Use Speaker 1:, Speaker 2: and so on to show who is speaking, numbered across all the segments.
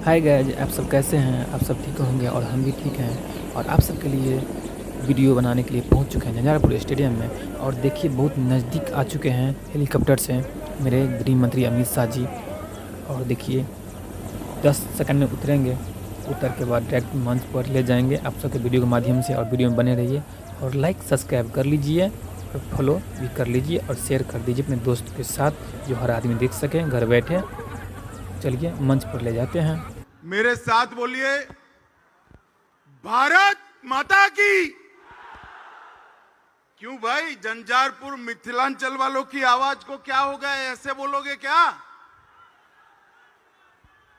Speaker 1: Hi guys, आप सब कैसे हैं? आप सब ठीक होंगे और हम भी ठीक हैं। और आप सबके लिए वीडियो बनाने के लिए पहुंच चुके हैं झंझारपुर स्टेडियम में। और देखिए, बहुत नज़दीक आ चुके हैं हेलीकॉप्टर से मेरे गृह मंत्री अमित शाह जी। और देखिए, 10 सेकंड में उतरेंगे। उतर के बाद डायरेक्ट मंच पर ले जाएंगे आप सबके वीडियो के माध्यम से। और वीडियो में बने रहिए और लाइक सब्सक्राइब कर लीजिए और फॉलो भी कर लीजिए और शेयर कर दीजिए अपने दोस्त के साथ, जो हर आदमी देख सकें घर बैठे। चलिए मंच पर ले जाते हैं।
Speaker 2: मेरे साथ बोलिए, भारत माता की। क्यों भाई, झंझारपुर मिथिलांचल वालों की आवाज को क्या हो गया? ऐसे बोलोगे क्या?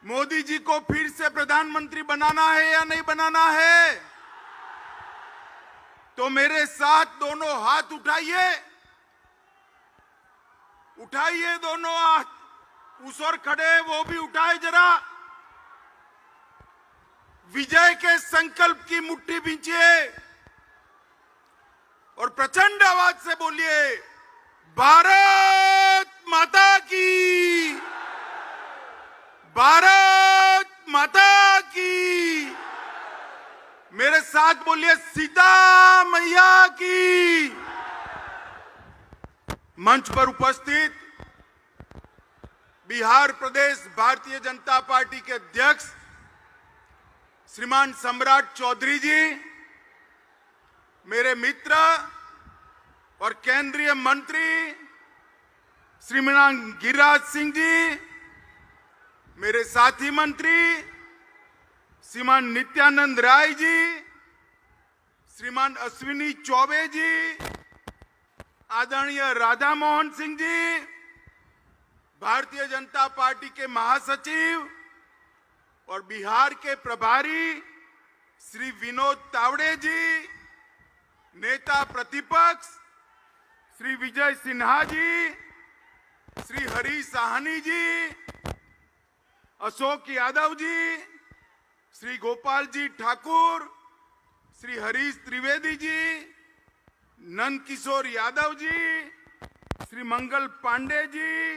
Speaker 2: मोदी जी को फिर से प्रधानमंत्री बनाना है या नहीं बनाना है? तो मेरे साथ दोनों हाथ उठाइए, उठाइए दोनों हाथ। उस ओर खड़े वो भी उठाए जरा। विजय के संकल्प की मुट्ठी बींचिए और प्रचंड आवाज से बोलिए, भारत माता की, भारत माता की। मेरे साथ बोलिए, सीता मैया की। मंच पर उपस्थित बिहार प्रदेश भारतीय जनता पार्टी के अध्यक्ष श्रीमान सम्राट चौधरी जी, मेरे मित्र और केंद्रीय मंत्री श्रीमान गिरिराज सिंह जी, मेरे साथी मंत्री श्रीमान नित्यानंद राय जी, श्रीमान अश्विनी चौबे जी, आदरणीय राधा मोहन सिंह जी, भारतीय जनता पार्टी के महासचिव और बिहार के प्रभारी श्री विनोद तावड़े जी, नेता प्रतिपक्ष श्री विजय सिन्हा जी, श्री हरीश साहनी जी, अशोक यादव जी, श्री गोपाल जी ठाकुर, श्री हरीश त्रिवेदी जी, नंद किशोर यादव जी, श्री मंगल पांडे जी,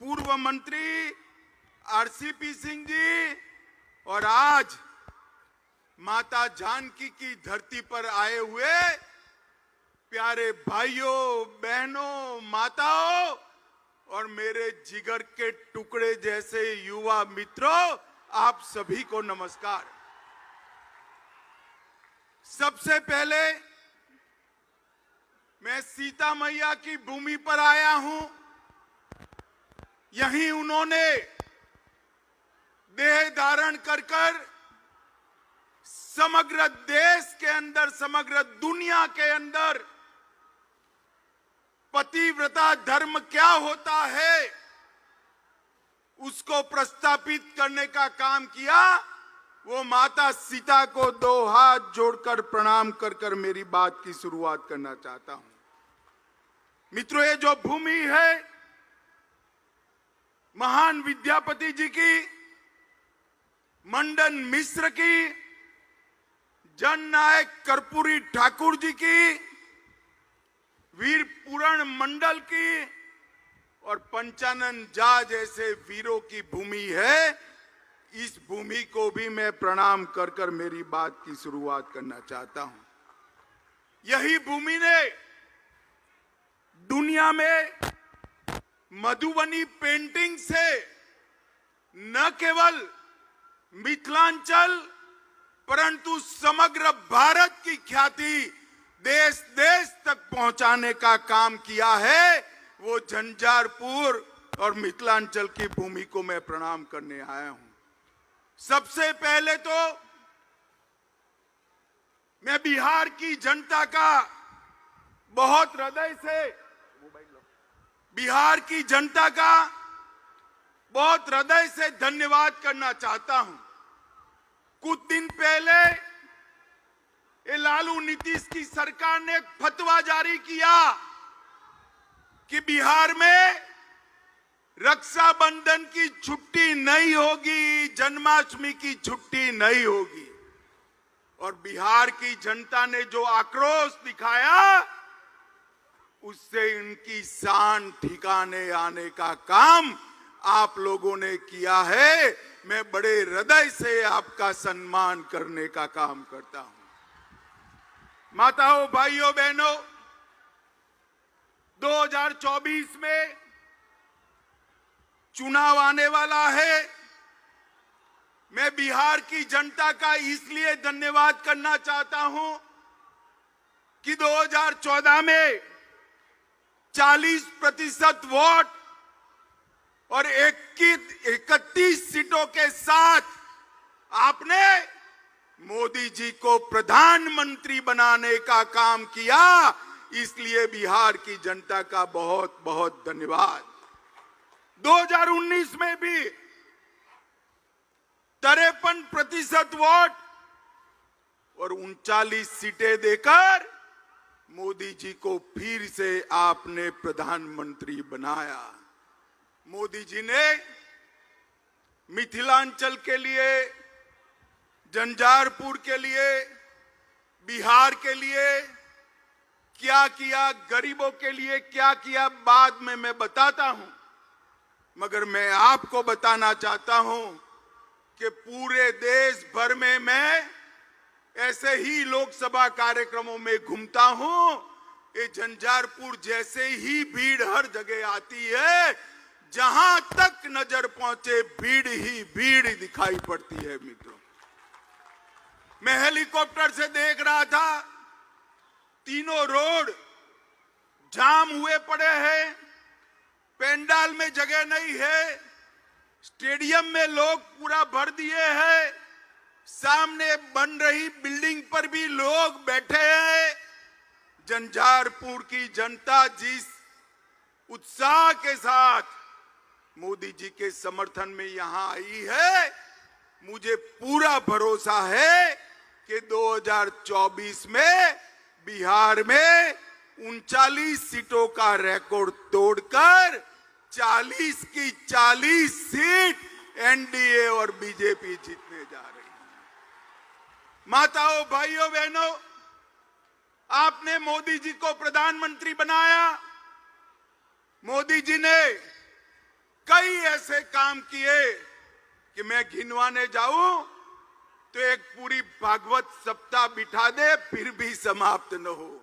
Speaker 2: पूर्व मंत्री आरसीपी सिंह जी, और आज माता जानकी की धरती पर आए हुए प्यारे भाइयों बहनों माताओं और मेरे जिगर के टुकड़े जैसे युवा मित्रों, आप सभी को नमस्कार। सबसे पहले मैं सीता मैया की भूमि पर आया हूं। यहीं उन्होंने देह धारण कर समग्र देश के अंदर, समग्र दुनिया के अंदर पतिव्रता धर्म क्या होता है उसको प्रस्थापित करने का काम किया। वो माता सीता को दो हाथ जोड़कर प्रणाम कर मेरी बात की शुरुआत करना चाहता हूं। मित्रों, ये जो भूमि है महान विद्यापति जी की, मंडन मिश्र की, जननायक कर्पूरी ठाकुर जी की, वीर पूरण मंडल की और पंचानन झा जैसे वीरों की भूमि है। इस भूमि को भी मैं प्रणाम कर मेरी बात की शुरुआत करना चाहता हूं। यही भूमि ने दुनिया में मधुबनी पेंटिंग से न केवल मिथिलांचल परंतु समग्र भारत की ख्याति देश देश तक पहुंचाने का काम किया है। वो झंझारपुर और मिथिलांचल की भूमि को मैं प्रणाम करने आया हूं। सबसे पहले तो मैं बिहार की जनता का बहुत हृदय से, बिहार की जनता का बहुत हृदय से धन्यवाद करना चाहता हूं। कुछ दिन पहले ये लालू नीतीश की सरकार ने एक फतवा जारी किया कि बिहार में रक्षाबंधन की छुट्टी नहीं होगी, जन्माष्टमी की छुट्टी नहीं होगी। और बिहार की जनता ने जो आक्रोश दिखाया उससे इनकी शान ठिकाने आने का काम आप लोगों ने किया है। मैं बड़े हृदय से आपका सम्मान करने का काम करता हूं। माताओं, भाइयों, बहनों, 2024 में चुनाव आने वाला है। मैं बिहार की जनता का इसलिए धन्यवाद करना चाहता हूं कि 2014 में 40% वोट और 31 सीटों के साथ आपने मोदी जी को प्रधानमंत्री बनाने का काम किया। इसलिए बिहार की जनता का बहुत बहुत धन्यवाद। 2019 में भी 53% वोट और 39 सीटें देकर मोदी जी को फिर से आपने प्रधानमंत्री बनाया। मोदी जी ने मिथिलांचल के लिए, झंझारपुर के लिए, बिहार के लिए क्या किया, गरीबों के लिए क्या किया, बाद में मैं बताता हूं। मगर मैं आपको बताना चाहता हूं कि पूरे देश भर में मैं ऐसे ही लोकसभा कार्यक्रमों में घूमता हूं। ये झंझारपुर जैसे ही भीड़ हर जगह आती है, जहां तक नजर पहुंचे भीड़ ही भीड़ दिखाई पड़ती है। मित्रों, मैं हेलीकॉप्टर से देख रहा था, तीनों रोड जाम हुए पड़े हैं, पेंडाल में जगह नहीं है, स्टेडियम में लोग पूरा भर दिए हैं, सामने बन रही बिल्डिंग पर भी लोग बैठे हैं। झंझारपुर की जनता जिस उत्साह के साथ मोदी जी के समर्थन में यहां आई है, मुझे पूरा भरोसा है कि 2024 में बिहार में 39 सीटों का रिकॉर्ड तोड़कर 40 की 40 सीट एनडीए और बीजेपी जीतने जा रही है। माताओं, भाइयों, बहनों, आपने मोदी जी को प्रधानमंत्री बनाया। मोदी जी ने कई ऐसे काम किए कि मैं गिनवाने जाऊं तो एक पूरी भागवत सप्ताह बिठा दे फिर भी समाप्त न हो।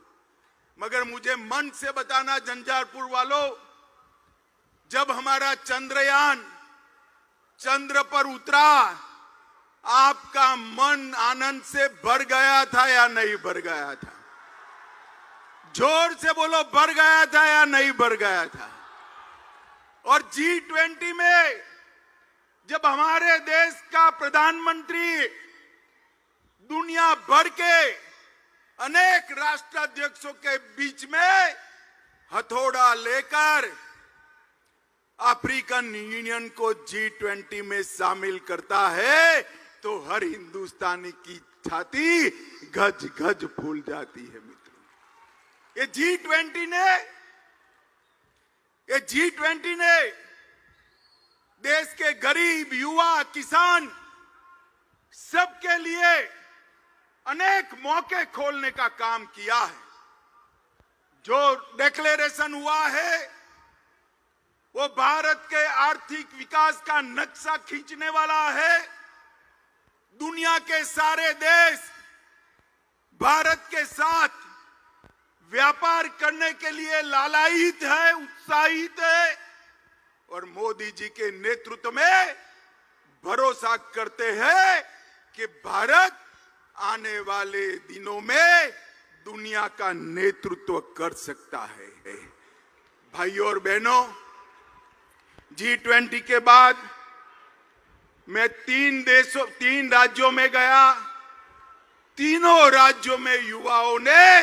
Speaker 2: मगर मुझे मन से बताना, झंझारपुर वालों, जब हमारा चंद्रयान चंद्र पर उतरा, आपका मन आनंद से भर गया था या नहीं भर गया था? जोर से बोलो, भर गया था या नहीं भर गया था? और G20 में जब हमारे देश का प्रधानमंत्री दुनिया भर के अनेक राष्ट्राध्यक्षों के बीच में हथौड़ा लेकर अफ्रीकन यूनियन को G20 में शामिल करता है, तो हर हिंदुस्तानी की छाती गज गज फूल जाती है। मित्रों, ये G20 ने देश के गरीब, युवा, किसान सबके लिए अनेक मौके खोलने का काम किया है। जो डिक्लेरेशन हुआ है वो भारत के आर्थिक विकास का नक्शा खींचने वाला है। दुनिया के सारे देश भारत के साथ व्यापार करने के लिए लालायित है, उत्साहित है, और मोदी जी के नेतृत्व में भरोसा करते हैं कि भारत आने वाले दिनों में दुनिया का नेतृत्व कर सकता है। भाइयों और बहनों, G20 के बाद मैं 3 राज्यों में गया। तीनों राज्यों में युवाओं ने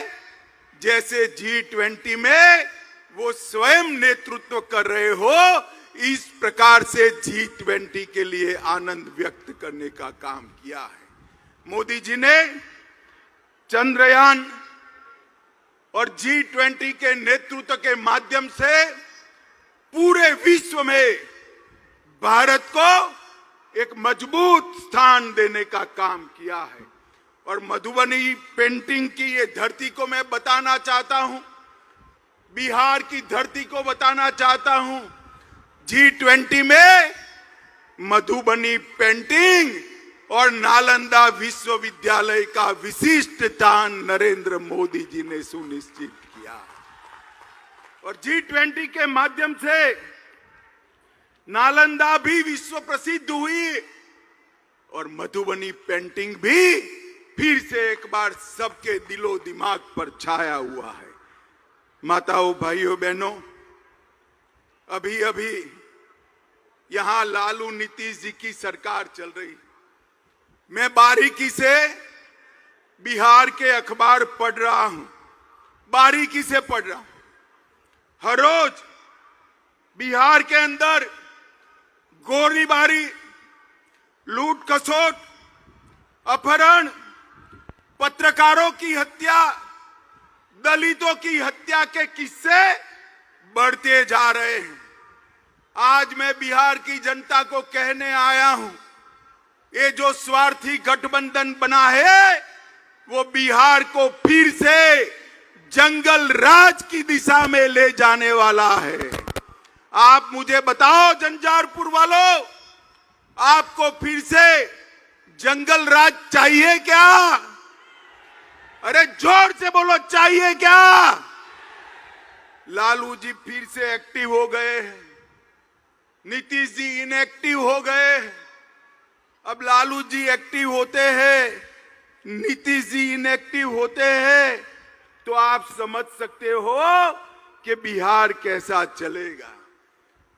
Speaker 2: जैसे G20 में वो स्वयं नेतृत्व कर रहे हो, इस प्रकार से G20 के लिए आनंद व्यक्त करने का काम किया है। मोदी जी ने चंद्रयान और G20 के नेतृत्व के माध्यम से पूरे विश्व में भारत को एक मजबूत स्थान देने का काम किया है। और मधुबनी पेंटिंग की ये धरती को मैं बताना चाहता हूं, बिहार की धरती को बताना चाहता हूं। G20 में मधुबनी पेंटिंग और नालंदा विश्वविद्यालय का विशिष्ट दान नरेंद्र मोदी जी ने सुनिश्चित किया। और G20 के माध्यम से नालंदा भी विश्व प्रसिद्ध हुई और मधुबनी पेंटिंग भी फिर से एक बार सबके दिलो दिमाग पर छाया हुआ है। माताओं, भाइयों, बहनों, अभी अभी यहां लालू नीतीश जी की सरकार चल रही। मैं बारीकी से बिहार के अखबार पढ़ रहा हूं, बारीकी से पढ़ रहा हूं। हर रोज बिहार के अंदर गोलीबारी, लूट खसोट, अपहरण, पत्रकारों की हत्या, दलितों की हत्या के किस्से बढ़ते जा रहे हैं। आज मैं बिहार की जनता को कहने आया हूं, ये जो स्वार्थी गठबंधन बना है वो बिहार को फिर से जंगल राज की दिशा में ले जाने वाला है। आप मुझे बताओ झंझारपुर वालों, आपको फिर से जंगल राज चाहिए क्या? अरे जोर से बोलो, चाहिए क्या? लालू जी फिर से एक्टिव हो गए हैं, नीतीश जी इनएक्टिव हो गए। अब लालू जी एक्टिव होते हैं, नीतीश जी इनएक्टिव होते हैं, तो आप समझ सकते हो कि बिहार कैसा चलेगा।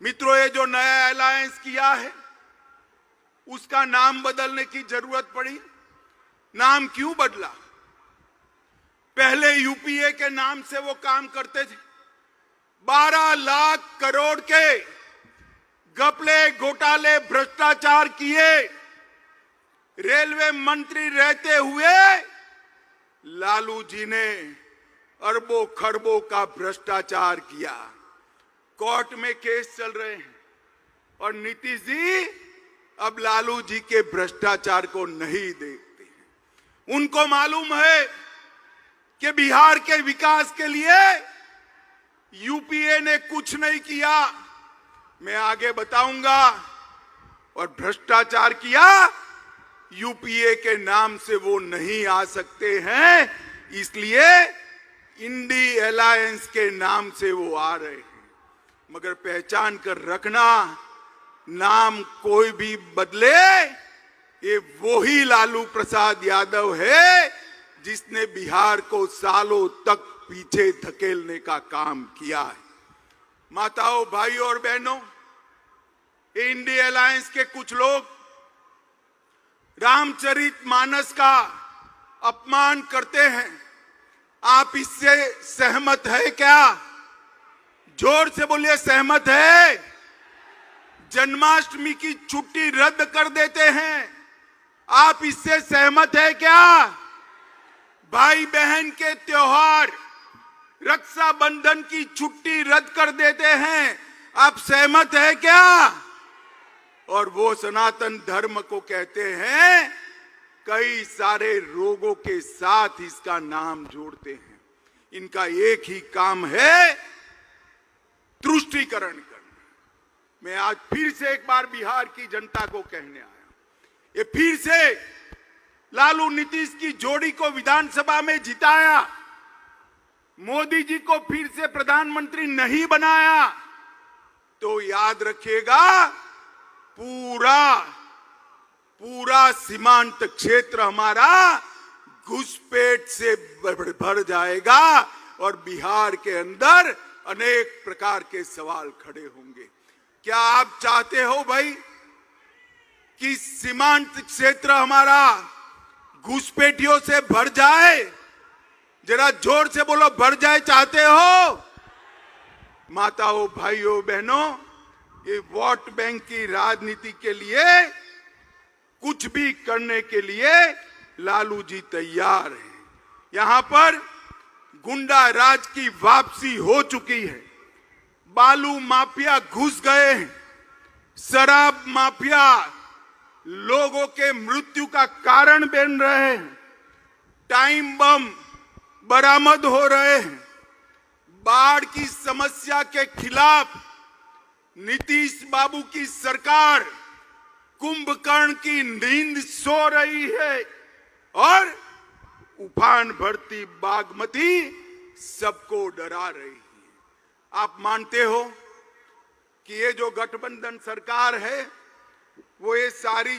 Speaker 2: मित्रों, ये जो नया अलायंस किया है उसका नाम बदलने की जरूरत पड़ी। नाम क्यों बदला? पहले यूपीए के नाम से वो काम करते थे। 12 लाख करोड़ के घपले, घोटाले, भ्रष्टाचार किए। रेलवे मंत्री रहते हुए लालू जी ने अरबों खरबों का भ्रष्टाचार किया। कोर्ट में केस चल रहे हैं और नीतीश जी अब लालू जी के भ्रष्टाचार को नहीं देखते हैं। उनको मालूम है कि बिहार के विकास के लिए यूपीए ने कुछ नहीं किया। मैं आगे बताऊंगा। और भ्रष्टाचार किया, यूपीए के नाम से वो नहीं आ सकते हैं, इसलिए इंडी अलायंस के नाम से वो आ रहे हैं। मगर पहचान कर रखना, नाम कोई भी बदले, ये वही लालू प्रसाद यादव है जिसने बिहार को सालों तक पीछे धकेलने का काम किया है। माताओं, भाइयों और बहनों, इंडी अलायंस के कुछ लोग रामचरितमानस का अपमान करते हैं। आप इससे सहमत है क्या? जोर से बोलिए, सहमत है? जन्माष्टमी की छुट्टी रद्द कर देते हैं, आप इससे सहमत है क्या? भाई बहन के त्योहार, रक्षाबंधन की छुट्टी रद्द कर देते हैं, आप सहमत है क्या? और वो सनातन धर्म को कहते हैं, कई सारे रोगों के साथ इसका नाम जोड़ते हैं। इनका एक ही काम है, तुष्टीकरण करना। मैं आज फिर से एक बार बिहार की जनता को कहने आया, ये फिर से लालू नीतीश की जोड़ी को विधानसभा में जिताया, मोदी जी को फिर से प्रधानमंत्री नहीं बनाया, तो याद रखिएगा पूरा सीमांत क्षेत्र हमारा घुसपैठ से भर जाएगा और बिहार के अंदर अनेक प्रकार के सवाल खड़े होंगे। क्या आप चाहते हो भाई कि सीमांत क्षेत्र हमारा घुसपैठियों से भर जाए? जरा जोर से बोलो, भर जाए चाहते हो? माताओं, भाइयों, बहनों, ये वोट बैंक की राजनीति के लिए कुछ भी करने के लिए लालू जी तैयार हैं। यहां पर गुंडा राज की वापसी हो चुकी है। बालू माफिया घुस गए हैं, शराब माफिया लोगों के मृत्यु का कारण बन रहे हैं, टाइम बम बरामद हो रहे हैं। बाढ़ की समस्या के खिलाफ नीतीश बाबू की सरकार कुंभकर्ण की नींद सो रही है और उफान भरती बागमती सबको डरा रही है। आप मानते हो कि ये जो गठबंधन सरकार है वो ये सारी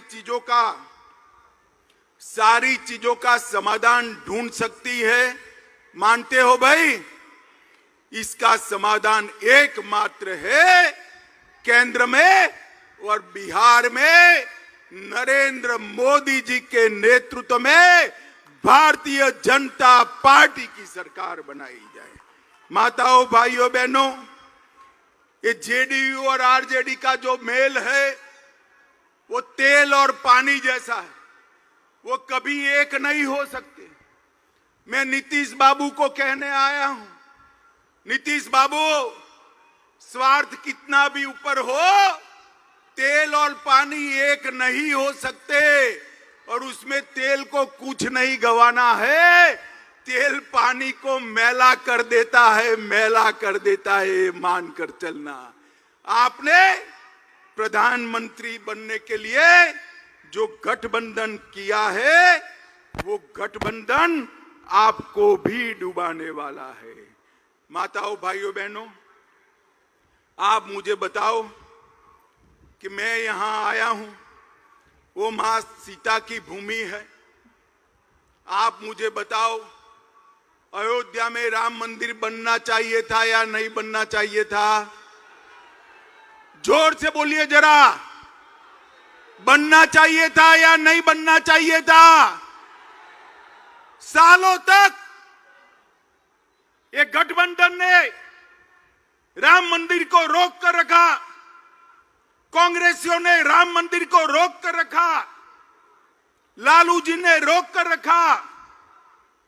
Speaker 2: चीजों का समाधान ढूंढ सकती है? मानते हो भाई? इसका समाधान एकमात्र है केंद्र में और बिहार में नरेंद्र मोदी जी के नेतृत्व में भारतीय जनता पार्टी की सरकार बनाई जाए। माताओं, भाइयों, बहनों, ये जेडीयू और आरजेडी का जो मेल है वो तेल और पानी जैसा है, वो कभी एक नहीं हो सकते। मैं नीतीश बाबू को कहने आया हूं, नीतीश बाबू, स्वार्थ कितना भी ऊपर हो, तेल और पानी एक नहीं हो सकते और उसमें तेल को कुछ नहीं गंवाना है, तेल पानी को मैला कर देता है, मैला कर देता है, मानकर चलना। आपने प्रधानमंत्री बनने के लिए जो गठबंधन किया है वो गठबंधन आपको भी डुबाने वाला है। माताओं, भाइयों, बहनों, आप मुझे बताओ कि मैं यहां आया हूं, वो मां सीता की भूमि है। आप मुझे बताओ, अयोध्या में राम मंदिर बनना चाहिए था या नहीं बनना चाहिए था? जोर से बोलिए जरा, बनना चाहिए था या नहीं बनना चाहिए था? सालों तक ये गठबंधन ने राम मंदिर को रोक कर रखा, कांग्रेसियों ने राम मंदिर को रोक कर रखा, लालू जी ने रोक कर रखा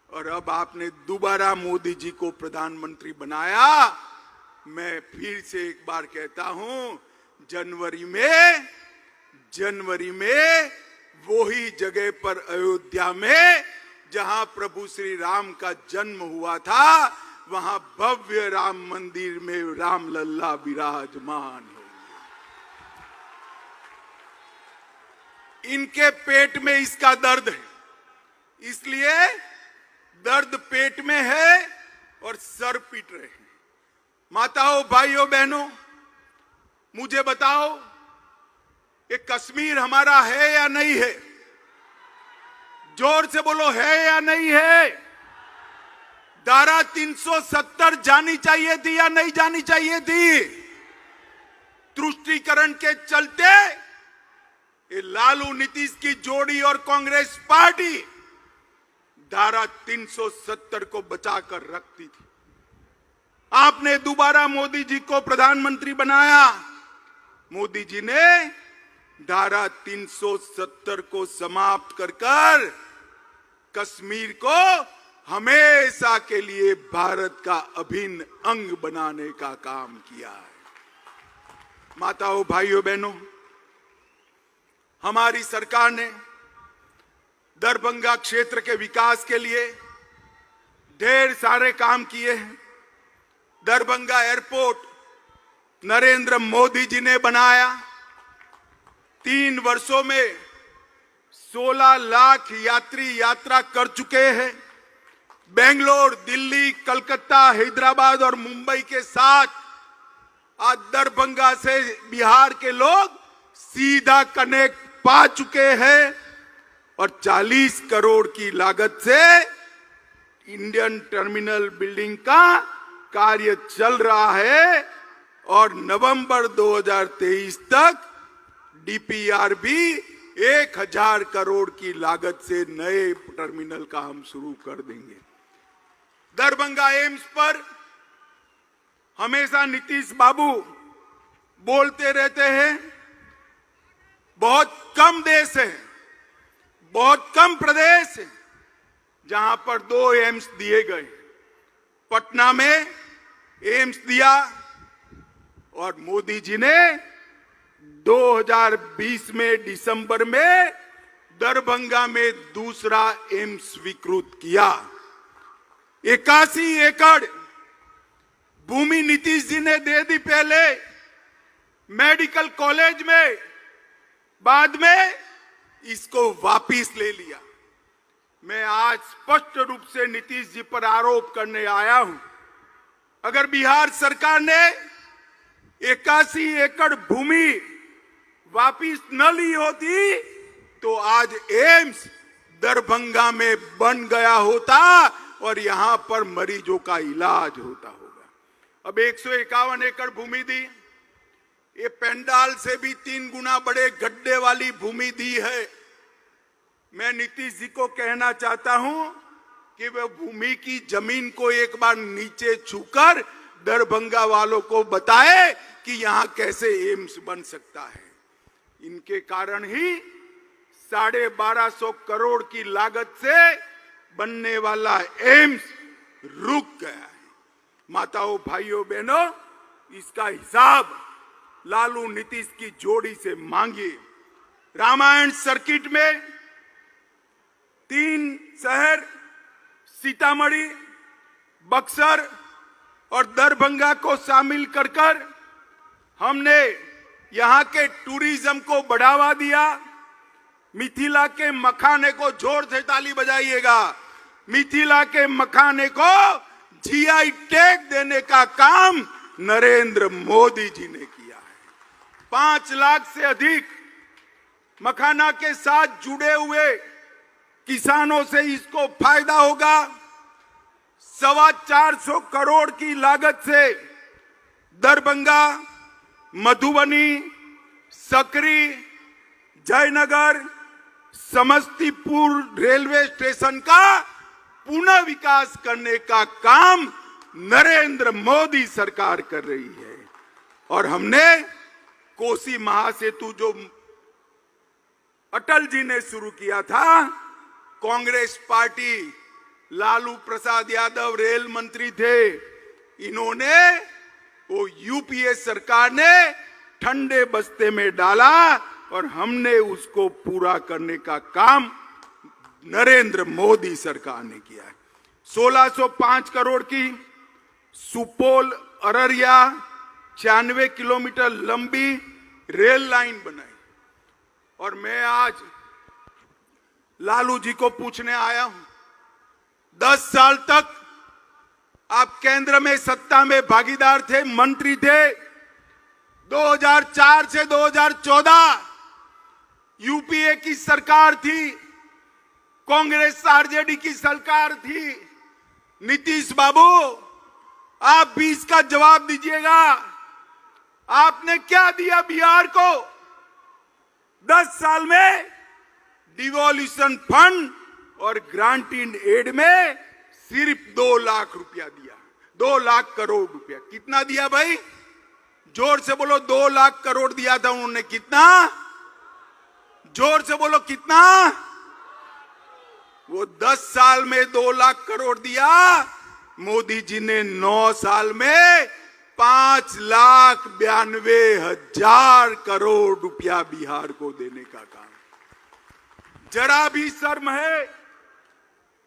Speaker 2: और अब आपने दोबारा मोदी जी को प्रधानमंत्री बनाया। मैं फिर से एक बार कहता हूं, जनवरी में वही जगह पर अयोध्या में जहां प्रभु श्री राम का जन्म हुआ था, वहां भव्य राम मंदिर में राम लल्ला विराजमान हो। इनके पेट में इसका दर्द है, इसलिए दर्द पेट में है और सर पीट रहे हैं। माताओं, भाइयों, बहनों, मुझे बताओ, ये कश्मीर हमारा है या नहीं है? जोर से बोलो, है या नहीं है? धारा 370 जानी चाहिए थी या नहीं जानी चाहिए थी? तुष्टीकरण के चलते ये लालू नीतीश की जोड़ी और कांग्रेस पार्टी धारा 370 को बचाकर रखती थी। आपने दोबारा मोदी जी को प्रधानमंत्री बनाया, मोदी जी ने धारा 370 को समाप्त कर कश्मीर को हमेशा के लिए भारत का अभिन्न अंग बनाने का काम किया है। माताओं, भाइयों, बहनों, हमारी सरकार ने दरभंगा क्षेत्र के विकास के लिए ढेर सारे काम किए हैं। दरभंगा एयरपोर्ट नरेंद्र मोदी जी ने बनाया। 3 वर्षों में 16 लाख यात्री यात्रा कर चुके हैं। बेंगलोर, दिल्ली, कलकत्ता, हैदराबाद और मुंबई के साथ आज दरभंगा से बिहार के लोग सीधा कनेक्ट पा चुके हैं और 40 करोड़ की लागत से इंडियन टर्मिनल बिल्डिंग का कार्य चल रहा है और नवंबर 2023 तक डीपीआर भी 1000 करोड़ की लागत से नए टर्मिनल का हम शुरू कर देंगे। दरभंगा एम्स पर हमेशा नीतीश बाबू बोलते रहते हैं, बहुत कम देश है, बहुत कम प्रदेश है जहां पर 2 एम्स दिए गए। पटना में एम्स दिया और मोदी जी ने 2020 में दिसंबर में दरभंगा में दूसरा एम्स स्वीकृत किया। 81 एकड़ भूमि नीतीश जी ने दे दी पहले मेडिकल कॉलेज में, बाद में इसको वापिस ले लिया। मैं आज स्पष्ट रूप से नीतीश जी पर आरोप करने आया हूं, अगर बिहार सरकार ने 81 एकड़ भूमि वापिस न ली होती तो आज एम्स दरभंगा में बन गया होता और यहां पर मरीजों का इलाज होता होगा। अब 151 एकड़ भूमि दी, ये पेंडाल से भी 3 गुना बड़े गड्ढे वाली भूमि दी है। मैं नीतीश जी को कहना चाहता हूं कि वे भूमि की जमीन को एक बार नीचे छूकर दरभंगा वालों को बताए कि यहां कैसे एम्स बन सकता है। इनके कारण ही 1250 करोड़ की लागत से बनने वाला एम्स रुक गया है। माताओं, भाइयों, बहनों, इसका हिसाब लालू नीतीश की जोड़ी से मांगिए। रामायण सर्किट में 3 शहर सीतामढ़ी, बक्सर और दरभंगा को शामिल कर हमने यहां के टूरिज्म को बढ़ावा दिया। मिथिला के मखाने को, जोर से ताली बजाइएगा, मिथिला के मखाने को जीआई टैग देने का काम नरेंद्र मोदी जी ने किया है। 5 लाख से अधिक मखाना के साथ जुड़े हुए किसानों से इसको फायदा होगा। 425 करोड़ की लागत से दरभंगा, मधुबनी, सकरी, जयनगर, समस्तीपुर रेलवे स्टेशन का पुनः विकास करने का काम नरेंद्र मोदी सरकार कर रही है। और हमने कोसी महासेतु जो अटल जी ने शुरू किया था, कांग्रेस पार्टी, लालू प्रसाद यादव रेल मंत्री थे, इन्होंने वो यूपीए सरकार ने ठंडे बस्ते में डाला और हमने उसको पूरा करने का काम नरेंद्र मोदी सरकार ने किया है। 1605 करोड़ की सुपौल अररिया 96 किलोमीटर लंबी रेल लाइन बनाई। और मैं आज लालू जी को पूछने आया हूं, 10 साल तक आप केंद्र में सत्ता में भागीदार थे, मंत्री थे। 2004 से 2014 यूपीए की सरकार थी, कांग्रेस आरजेडी की सरकार थी। नीतीश बाबू, आप भी इसका जवाब दीजिएगा, आपने क्या दिया बिहार को? 10 साल में डिवोल्यूशन फंड और ग्रांटेड एड में सिर्फ 2 लाख रुपया दिया, 2 लाख करोड़ रुपया। कितना दिया भाई? जोर से बोलो। 2 लाख करोड़ दिया था उन्होंने। कितना? जोर से बोलो, कितना? वो 10 साल में 2 लाख करोड़ दिया। मोदी जी ने 9 साल में 5,92,000 करोड़ रुपया बिहार को देने का काम। जरा भी शर्म है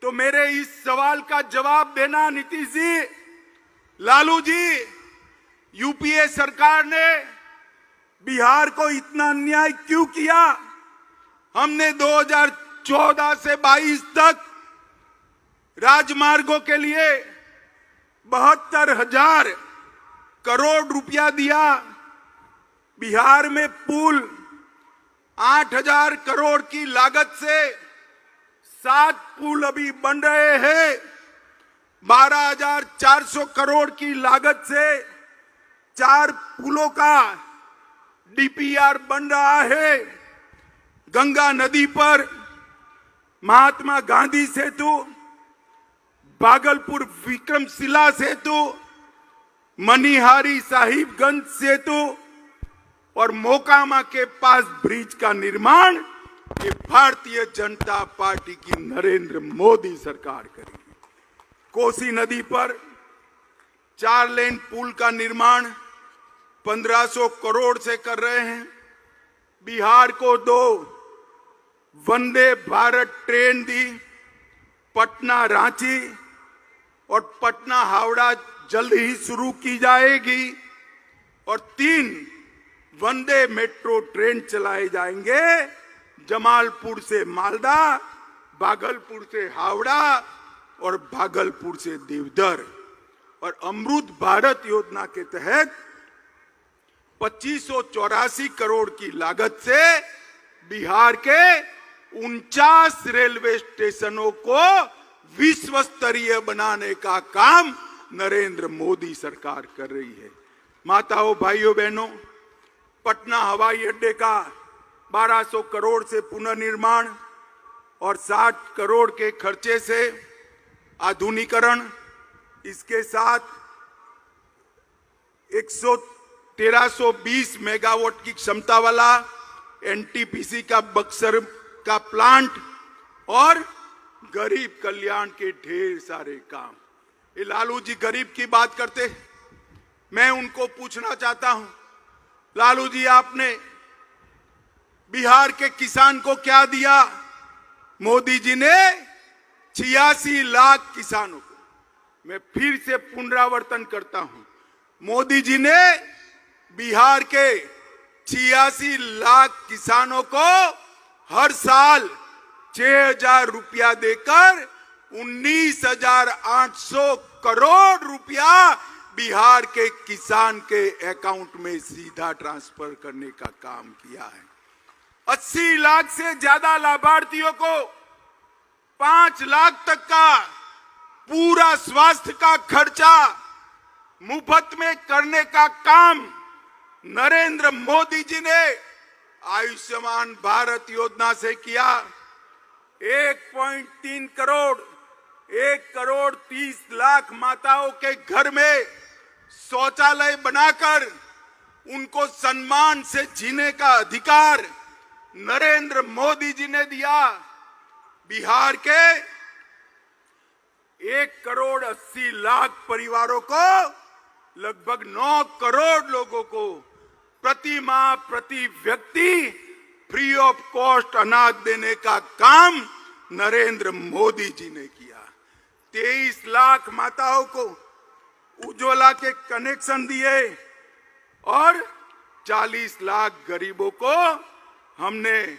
Speaker 2: तो मेरे इस सवाल का जवाब देना नीतीश जी, लालू जी। यूपीए सरकार ने बिहार को इतना अन्याय क्यों किया? हमने 2014 से 22 तक राजमार्गों के लिए 72,000 करोड़ रुपया दिया। बिहार में पुल 8,000 करोड़ की लागत से 7 पुल अभी बन रहे हैं। 12,400 करोड़ की लागत से 4 पुलों का डीपीआर बन रहा है। गंगा नदी पर महात्मा गांधी सेतु, भागलपुर विक्रमशिला सेतु, मनिहारी साहिबगंज सेतु और मोकामा के पास ब्रिज का निर्माण ये भारतीय जनता पार्टी की नरेंद्र मोदी सरकार करेगी। कोसी नदी पर 4 लेन पुल का निर्माण 1500 करोड़ से कर रहे हैं। बिहार को 2 वंदे भारत ट्रेन दी, पटना रांची और पटना हावड़ा जल्द ही शुरू की जाएगी। और 3 वंदे मेट्रो ट्रेन चलाए जाएंगे, जमालपुर से मालदा, भागलपुर से हावड़ा और भागलपुर से देवधर। और अमृत भारत योजना के तहत 2584 करोड़ की लागत से बिहार के 49 रेलवे स्टेशनों को विश्व स्तरीय बनाने का काम नरेंद्र मोदी सरकार कर रही है। माताओं, भाइयों, बहनों, पटना हवाई अड्डे का 1200 करोड़ से पुनर्निर्माण और 60 करोड़ के खर्चे से आधुनिकीकरण, इसके साथ 1320 मेगावाट की क्षमता वाला एनटीपीसी का बक्सर का प्लांट और गरीब कल्याण के ढेर सारे काम। ये लालू जी गरीब की बात करते, मैं उनको पूछना चाहता हूं, लालू जी आपने बिहार के किसान को क्या दिया? मोदी जी ने 86 लाख किसानों को, मैं फिर से पुनरावर्तन करता हूं, मोदी जी ने बिहार के 86 लाख किसानों को हर साल 6,000 रुपया देकर 19,800 करोड़ रुपया बिहार के किसान के अकाउंट में सीधा ट्रांसफर करने का काम किया है। 80 लाख से ज्यादा लाभार्थियों को 5 लाख तक का पूरा स्वास्थ्य का खर्चा मुफ्त में करने का काम नरेंद्र मोदी जी ने आयुष्मान भारत योजना से किया। 1.3 करोड़ 1,30 लाख माताओं के घर में शौचालय बनाकर उनको सम्मान से जीने का अधिकार नरेंद्र मोदी जी ने दिया। बिहार के 1,80 लाख परिवारों को लगभग 9 करोड़ लोगों को प्रति माह प्रति व्यक्ति फ्री ऑफ कॉस्ट अनाज देने का काम नरेंद्र मोदी जी ने किया। 23 लाख माताओं को उज्ज्वला के कनेक्शन दिए और 40 लाख गरीबों को हमने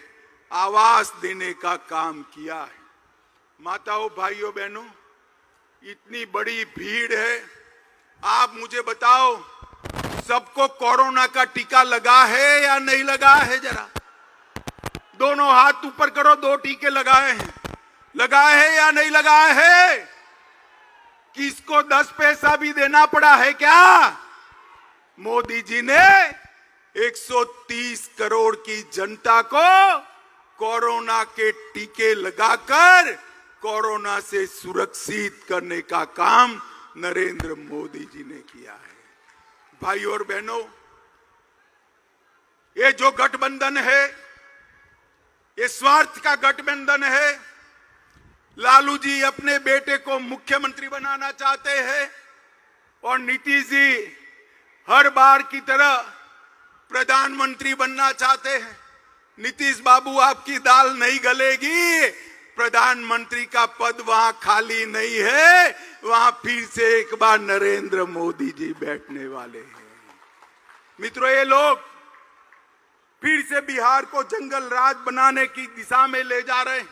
Speaker 2: आवास देने का काम किया है। माताओं, भाइयों, बहनों, इतनी बड़ी भीड़ है, आप मुझे बताओ सबको कोरोना का टीका लगा है या नहीं लगा है? जरा दोनों हाथ ऊपर करो, 2 टीके लगाए हैं, लगाए हैं या नहीं लगाए हैं? किसको 10 पैसा भी देना पड़ा है क्या? मोदी जी ने 130 करोड़ की जनता को कोरोना के टीके लगाकर कोरोना से सुरक्षित करने का काम नरेंद्र मोदी जी ने किया है। भाइयों और बहनों, ये जो गठबंधन है, ये स्वार्थ का गठबंधन है। लालू जी अपने बेटे को मुख्यमंत्री बनाना चाहते हैं और नीतीश जी हर बार की तरह प्रधानमंत्री बनना चाहते हैं। नीतीश बाबू, आपकी दाल नहीं गलेगी, प्रधानमंत्री का पद वहां खाली नहीं है, वहां फिर से एक बार नरेंद्र मोदी जी बैठने वाले हैं। मित्रों, ये लोग फिर से बिहार को जंगल राज बनाने की दिशा में ले जा रहे हैं।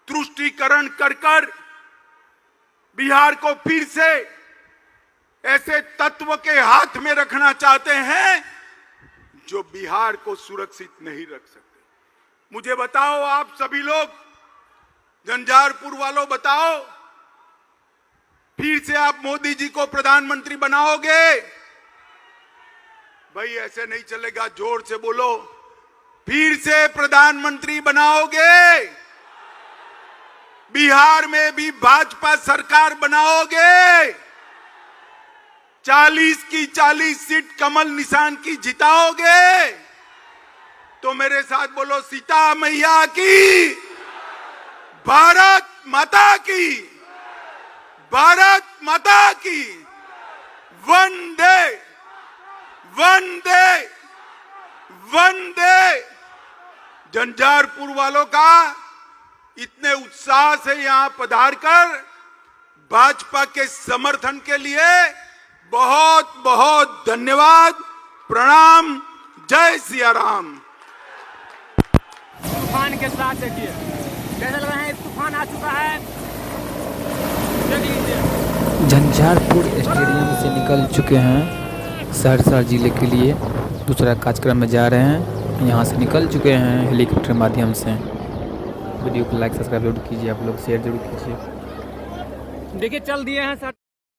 Speaker 2: तुष्टीकरण कर कर बिहार को फिर से ऐसे तत्व के हाथ में रखना चाहते हैं जो बिहार को सुरक्षित नहीं रख सकते। मुझे बताओ, आप सभी लोग, झंझारपुर वालों, बताओ, फिर से आप मोदी जी को प्रधानमंत्री बनाओगे? भाई ऐसे नहीं चलेगा, जोर से बोलो, फिर से प्रधानमंत्री बनाओगे? बिहार में भी भाजपा सरकार बनाओगे? 40 की 40 सीट कमल निशान की जिताओगे? तो मेरे साथ बोलो, सीता मैया की, भारत माता की, भारत माता की, वंदे वंदे वंदे। झंझारपुर वालों का इतने उत्साह से यहां पधार कर भाजपा के समर्थन के लिए बहुत बहुत धन्यवाद, प्रणाम, जय सिया राम।
Speaker 3: तूफान के साथ देखिए कैसे लग रहा है, तूफान आ चुका है। देखिए
Speaker 1: झंझारपुर स्टेडियम से निकल चुके हैं सहरसा जिले के लिए, दूसरा कार्यक्रम में जा रहे हैं। यहाँ से निकल चुके हैं हेलीकॉप्टर माध्यम से। वीडियो को लाइक सब्सक्राइब जरूर कीजिए, आप लोग शेयर जरूर कीजिए।
Speaker 3: देखिए चल दिए हैं सर।